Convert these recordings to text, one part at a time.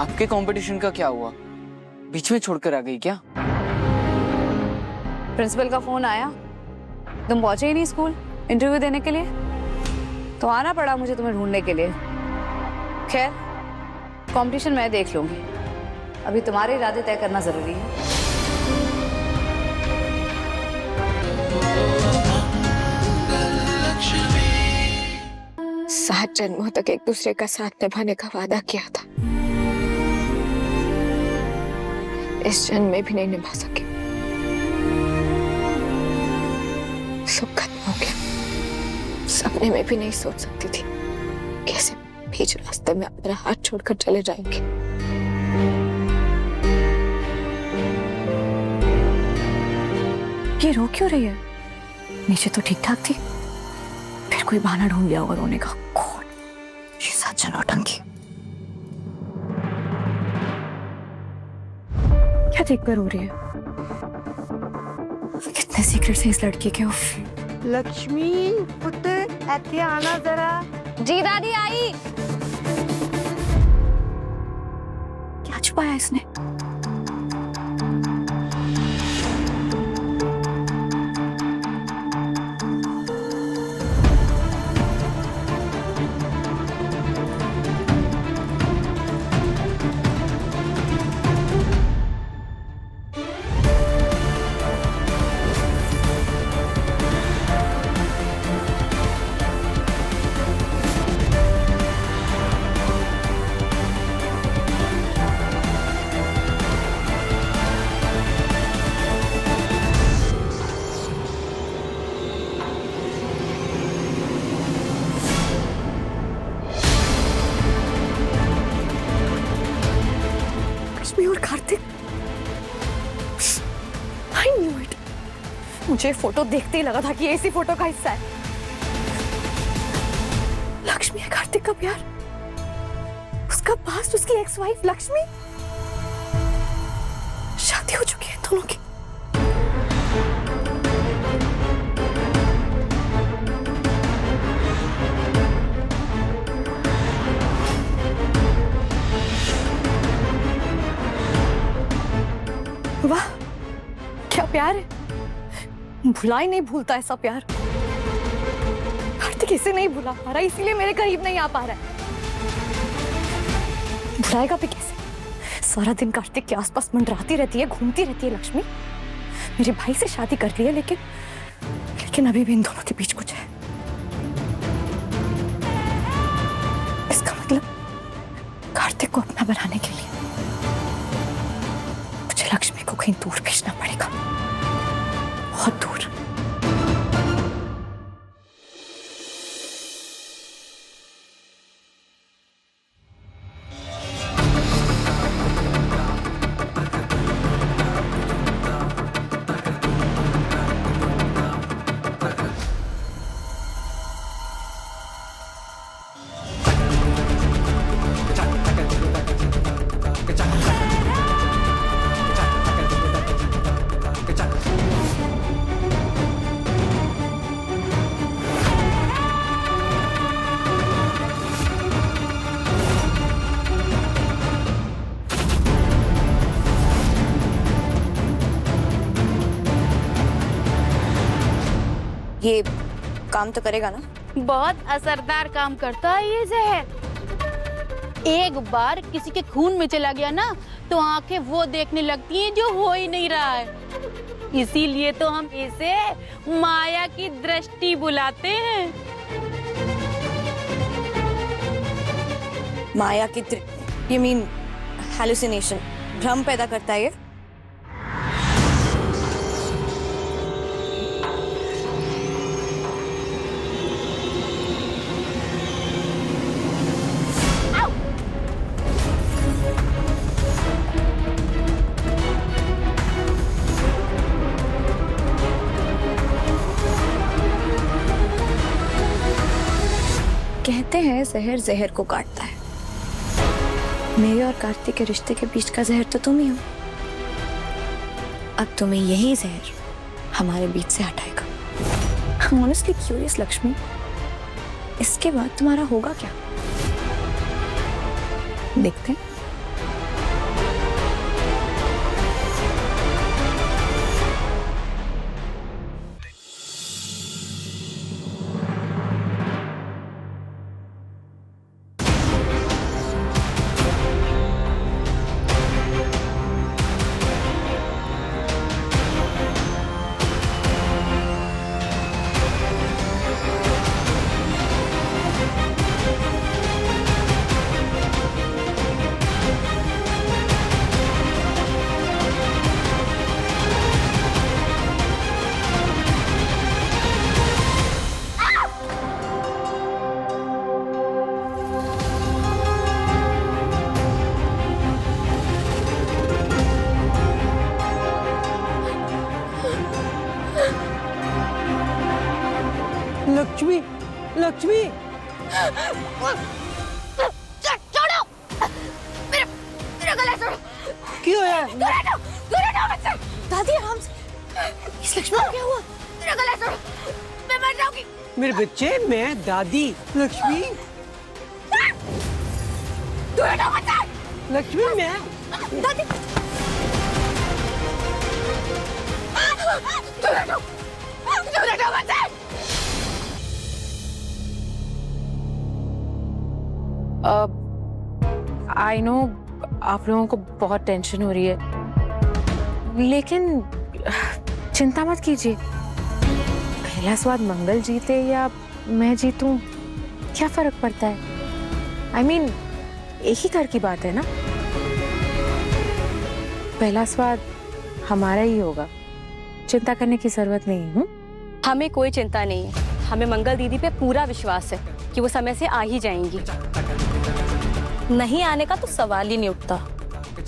आपके कंपटीशन का क्या हुआ? बीच में छोड़कर आ गई क्या? प्रिंसिपल का फोन आया, तुम पहुंचे ही नहीं स्कूल इंटरव्यू देने के लिए, तो आना पड़ा मुझे तुम्हें ढूंढने के लिए। खैर, कंपटीशन मैं देख लूंगी, अभी तुम्हारे इरादे तय करना जरूरी है। 7 जन्मों तक एक दूसरे का साथ निभाने का वादा किया था, इस जन्म में भी नहीं निभा सके। सब खत्म हो गया। सपने में भी नहीं सोच सकती थी कैसे बीच रास्ते में अपना हाथ छोड़कर चले जाएंगे। ये रो क्यों रही है? नीचे तो ठीक ठाक थी, फिर कोई बहाना ढूंढ लिया होगा रोने का। कौन? ये सच्चा नौटंकी। क्या देख कर रो रही है? कितने सीक्रेट्स हैं इस लड़की के। उफ। लक्ष्मी पुत्र ऐथे आना जरा। जी दादी आई। क्या छुपाया इसने? और कार्तिक, I knew it. मुझे फोटो देखते ही लगा था कि ये इसी फोटो का हिस्सा है। लक्ष्मी है कार्तिक का प्यार, उसका पास्ट, उसकी एक्स वाइफ लक्ष्मी। शादी हो चुकी है दोनों की। वाह, क्या प्यार है। भुला ही नहीं भूलता ऐसा प्यार। कार्तिक इसे नहीं भुला पा रहा, इसीलिए मेरे करीब नहीं आ पा रहा है। भुलाएगा भी कैसे? सारा दिन कार्तिक के आसपास मंडराती रहती है, घूमती रहती है लक्ष्मी। मेरे भाई से शादी कर ली है, लेकिन अभी भी इन दोनों के बीच कुछ है। इसका मतलब कार्तिक को अपना बनाने के लिए लक्ष्मी को कहीं दूर भेजना पड़ेगा, बहुत दूर। ये काम तो करेगा ना? बहुत असरदार काम करता है ये जहर। एक बार किसी के खून में चला गया ना, तो आंखें वो देखने लगती हैं जो हो ही नहीं रहा है। इसीलिए तो हम इसे माया की दृष्टि बुलाते हैं। माया की you mean hallucination, भ्रम पैदा करता है ये। कहते हैं जहर जहर को काटता है। मेरे और कार्तिक के रिश्ते के बीच का जहर तो तुम ही हो। अब तुम्हें यही जहर हमारे बीच से हटाएगा। I'm honestly curious लक्ष्मी, इसके बाद तुम्हारा होगा क्या? देखते हैं। लक्ष्मी लक्ष्मी छोड़ो मेरा मेरा गला छोड़ो। क्यों है? दूर हटो मुझसे। दादी आराम से। इस लक्ष्मी को क्या हुआ? मेरा गला छोड़ो, मैं मर जाऊंगी। मेरे बच्चे, मैं दादी। लक्ष्मी दूर हटो मुझसे। लक्ष्मी मैं दादी दूर हटो मुझसे। आई नो आप लोगों को बहुत टेंशन हो रही है, लेकिन चिंता मत कीजिए। पहला स्वाद मंगल जीते या मैं जीतूं, क्या फर्क पड़ता है? I mean, एक ही घर की बात है ना। पहला स्वाद हमारा ही होगा, चिंता करने की जरूरत नहीं है। हमें कोई चिंता नहीं है। हमें मंगल दीदी पे पूरा विश्वास है कि वो समय से आ ही जाएंगी। नहीं आने का तो सवाल ही नहीं उठता।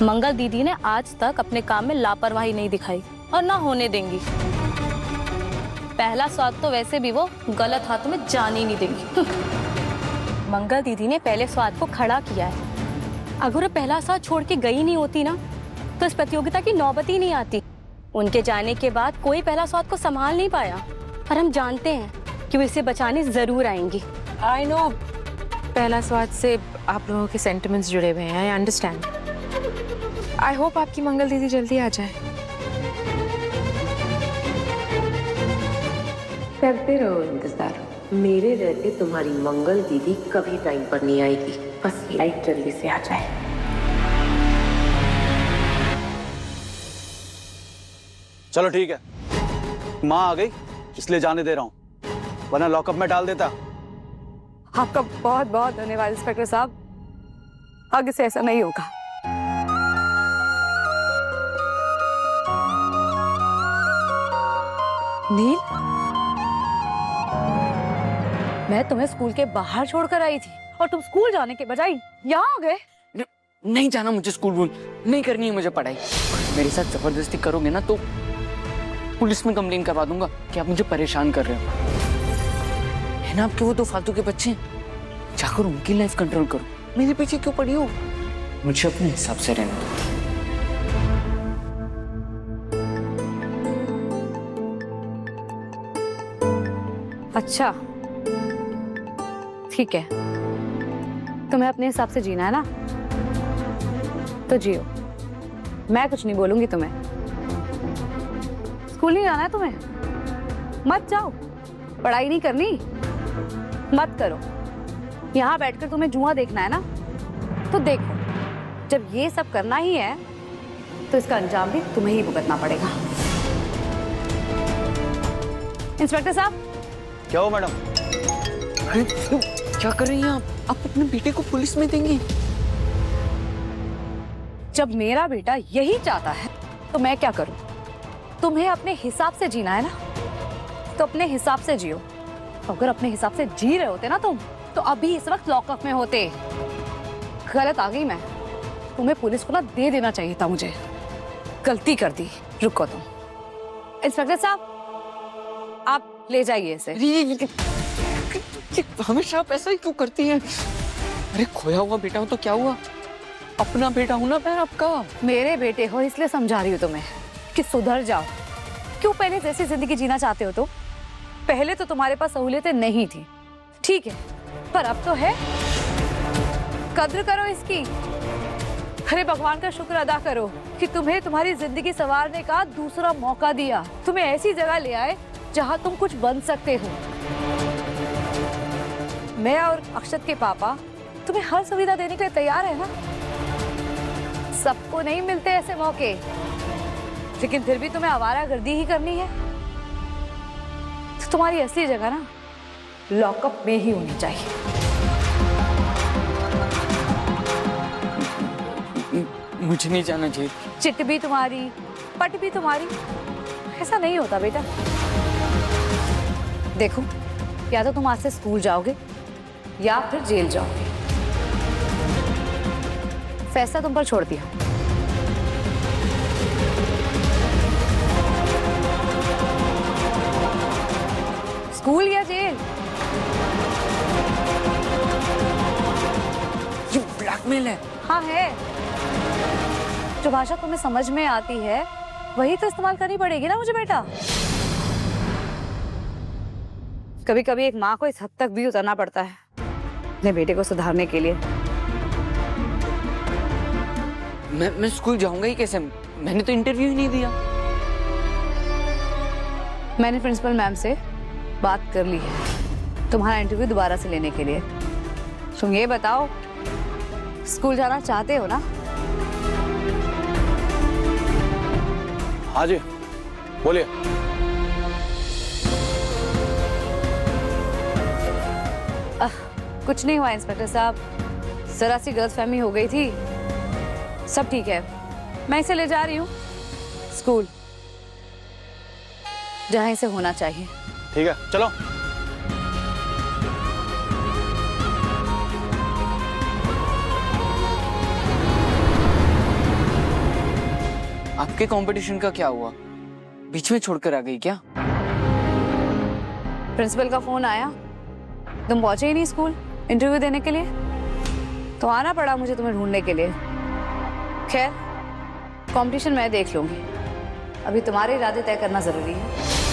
मंगल दीदी ने आज तक अपने काम में लापरवाही नहीं दिखाई और ना होने देंगी। पहला स्वाद तो वैसे भी वो गलत हाथों में जाने ही नहीं देंगी। मंगल दीदी ने पहले स्वाद को खड़ा किया है। अगर वो पहला स्वाद छोड़ के गई नहीं होती ना, तो इस प्रतियोगिता की नौबत ही नहीं आती। उनके जाने के बाद कोई पहला स्वाद को संभाल नहीं पाया, पर हम जानते हैं कि वो इसे बचाने जरूर आएंगी। आई नो पहला स्वाद से आप लोगों के सेंटिमेंट्स जुड़े हुए हैं, आई अंडरस्टैंड। आई होप आपकी मंगल दीदी जल्दी आ जाए। करते रहो इंतजार। मेरे रहते तुम्हारी मंगल दीदी कभी टाइम पर नहीं आएगी, बस लाइट जल्दी से आ जाए। चलो ठीक है, माँ आ गई इसलिए जाने दे रहा हूँ, वरना लॉकअप में डाल देता। आपका बहुत बहुत धन्यवाद इंस्पेक्टर साहब, आगे से ऐसा नहीं होगा। नील, मैं तुम्हें स्कूल के बाहर छोड़कर आई थी और तुम स्कूल जाने के बजाय यहाँ आ गए। नहीं जाना मुझे स्कूल वूल, नहीं करनी है मुझे पढ़ाई। मेरे साथ जबरदस्ती करोगे ना तो पुलिस में कंप्लेन करवा दूंगा कि आप मुझे परेशान कर रहे हो। है ना आपके वो दो फालतू के बच्चे, जाकर उनकी लाइफ कंट्रोल करो, मेरे पीछे क्यों पड़ी हो? मुझे अपने हिसाब से रहने दो। अच्छा ठीक है, तुम्हें अपने हिसाब से जीना है ना, तो जियो। मैं कुछ नहीं बोलूंगी तुम्हें। स्कूल नहीं जाना है तुम्हें, मत जाओ। पढ़ाई नहीं करनी, मत करो। यहाँ बैठकर तुम्हें जुआ देखना है ना, तो देखो। जब ये सब करना ही है तो इसका अंजाम भी तुम्हें ही भुगतना पड़ेगा। इंस्पेक्टर साहब। क्या हो मैडम? अरे क्या कर रही हैं आप अपने बेटे को पुलिस में देंगी? जब मेरा बेटा यही चाहता है तो मैं क्या करूं? तुम्हें अपने हिसाब से जीना है ना, तो अपने हिसाब से जियो। अगर अपने हिसाब से जी रहे होते ना तुम, तो अभी इस वक्त लॉकअप में होते। गलत आ गई मैं, तुम्हें पुलिस को ना दे देना चाहिए था मुझे। गलती कर दी। रुको तुम। इंस्पेक्टर साहब आप ले जाइए इसे। ये हमेशा आप ऐसा ही क्यों करती हैं? अरे खोया हुआ बेटा हो तो क्या हुआ, अपना बेटा हूं ना मैं आपका। मेरे बेटे हो इसलिए समझा रही हूँ तुम्हें कि सुधर जाओ। क्यों पहले जैसी जिंदगी जीना चाहते हो? तो पहले तो तुम्हारे पास सहूलियतें नहीं थी, ठीक है, पर अब तो है। कद्र करो इसकी। अरे भगवान का शुक्र अदा करो कि तुम्हें तुम्हारी जिंदगी संवारने का दूसरा मौका दिया। तुम्हें ऐसी जगह ले आए जहां तुम कुछ बन सकते हो। मैं और अक्षत के पापा तुम्हें हर सुविधा देने के लिए तैयार है ना। सबको नहीं मिलते ऐसे मौके, लेकिन फिर भी तुम्हें आवारागर्दी ही करनी है तो तुम्हारी असली जगह ना लॉकअप में ही होनी चाहिए। मुझे नहीं जाना चाहिए। चिट भी तुम्हारी, पट भी तुम्हारी। ऐसा नहीं होता बेटा। देखो, या तो तुम आज से स्कूल जाओगे या फिर जेल जाओगे। फैसला तुम पर छोड़ दिया। स्कूल या जेल ब्लैकमेल है। हाँ है। जो भाषा तुम्हें समझ में आती है वही तो इस्तेमाल करनी पड़ेगी ना मुझे बेटा। कभी कभी एक माँ को इस हद तक भी उतरना पड़ता है अपने बेटे को सुधारने के लिए। मैं स्कूल जाऊंगा ही कैसे? मैंने तो इंटरव्यू ही नहीं दिया। मैंने प्रिंसिपल मैम से बात कर ली है तुम्हारा इंटरव्यू दोबारा से लेने के लिए। तुम ये बताओ, स्कूल जाना चाहते हो ना? हाँ जी, बोलिए। कुछ नहीं हुआ इंस्पेक्टर साहब, जरा सी गलतफहमी हो गई थी, सब ठीक है। मैं इसे ले जा रही हूँ स्कूल, जहाँ इसे होना चाहिए। ठीक है, चलो। आपके कंपटीशन का क्या हुआ? बीच में छोड़कर आ गई क्या? प्रिंसिपल का फोन आया, तुम पहुंचे ही नहीं स्कूल इंटरव्यू देने के लिए, तो आना पड़ा मुझे तुम्हें ढूंढने के लिए। खैर, कंपटीशन मैं देख लूंगी, अभी तुम्हारे इरादे तय करना जरूरी है।